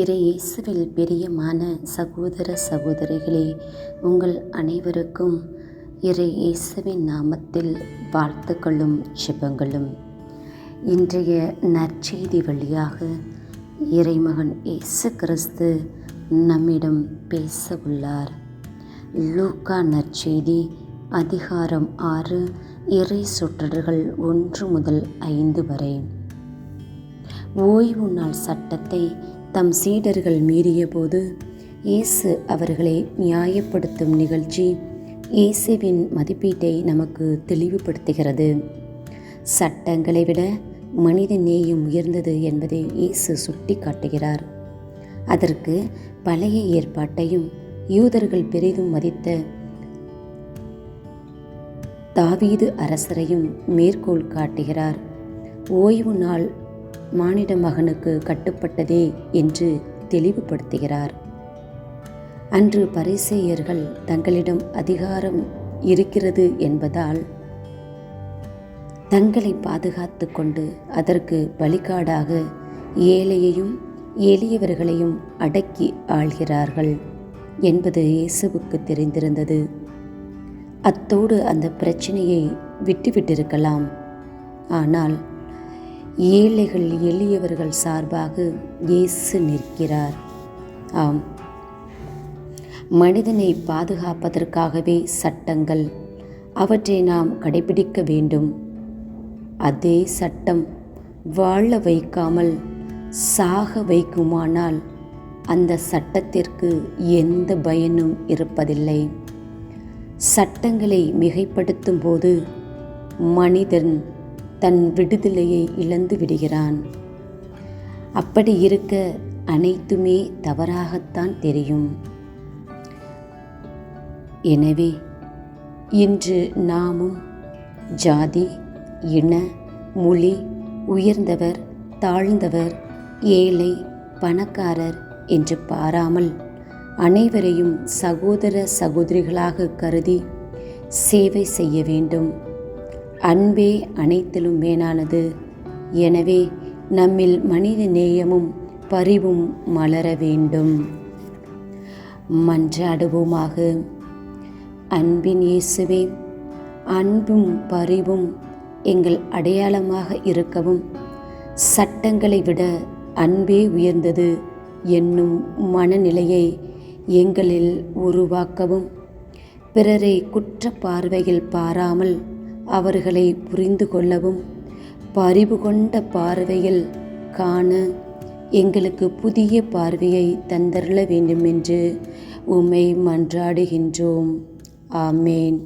இறை இயேசுவில் பிரியமான சகோதர சகோதரிகளே, உங்கள் அனைவருக்கும் இறை இயேசுவின் நாமத்தில் வாழ்த்துக்களும் ஜெபங்களும். இன்றைய நற்செய்தி வழியாக இறைமகன் இயேசு கிறிஸ்து நம்மிடம் பேச உள்ளார். லூக்கா நற்செய்தி அதிகாரம் 6 இறை சொற்றொடர்கள் 1 முதல் 5 வரை. ஓய்வு நாள் சட்டத்தை தம் சீடர்கள் மீறியபோது இயேசு அவர்களை நியாயப்படுத்தும் நிகழ்ச்சி இயேசுவின் மதிப்பீட்டை நமக்கு தெளிவுபடுத்துகிறது. சட்டங்களை விட மனித நேயம் உயர்ந்தது என்பதை இயேசு சுட்டி காட்டுகிறார். அதற்கு பழைய ஏற்பாட்டையும் யூதர்கள் பெரிதும் மதித்த தாவீது அரசரையும் மேற்கோள் காட்டுகிறார். ஓய்வு நாள் மானிட மகனுக்கு கட்டுப்பட்டதே என்று தெளிவுபடுத்துகிறார். அன்று பரிசேயர்கள் தங்களிடம் அதிகாரம் இருக்கிறது என்பதால் தங்களை பாதுகாத்து கொண்டு அதற்கு வழிகாடாக ஏழையையும் எளியவர்களையும் அடக்கி ஆள்கிறார்கள் என்பது இயேசுவுக்கு தெரிந்திருந்தது. அத்தோடு அந்த பிரச்சனையை விட்டுவிட்டிருக்கலாம். ஆனால் ஏழைகள் எளியவர்கள் சார்பாக இயேசு நிற்கிறார். ஆம், மனிதனை பாதுகாப்பதற்காகவே சட்டங்கள், அவற்றை நாம் கடைபிடிக்க வேண்டும். அதே சட்டம் வாழ வைக்காமல் சாக வைக்குமானால் அந்த சட்டத்திற்கு எந்த பயனும் இருப்பதில்லை. சட்டங்களை மிகைப்படுத்தும் போது மனிதன் தன் விடுதலையை இழந்து விடுகிறான். அப்படி இருக்க அனைத்துமே தவறாகத்தான் தெரியும். எனவே இன்று நாமும் ஜாதி, இன, மொழி, உயர்ந்தவர், தாழ்ந்தவர், ஏழை, பணக்காரர் என்று பாராமல் அனைவரையும் சகோதர சகோதரிகளாக கருதி சேவை செய்ய வேண்டும். அன்பே அனைத்திலும் மேலானது. எனவே நம்மில் மனித நேயமும் பரிவும் மலர வேண்டும். மன்றாடுவோமாக. அன்பின் இயேசுவே, அன்பும் பரிவும் எங்கள் அடையாளமாக இருக்கவும், சட்டங்களை விட அன்பே உயர்ந்தது என்னும் மனநிலையை எங்களில் உருவாக்கவும், பிறரை குற்ற பார்வையில் பாராமல் அவர்களை புரிந்து கொள்ளவும், பரிவு கொண்ட பார்வையில் காண எங்களுக்கு புதிய பார்வையை தந்தருள வேண்டுமென்று உம்மை மன்றாடுகின்றோம். ஆமேன்.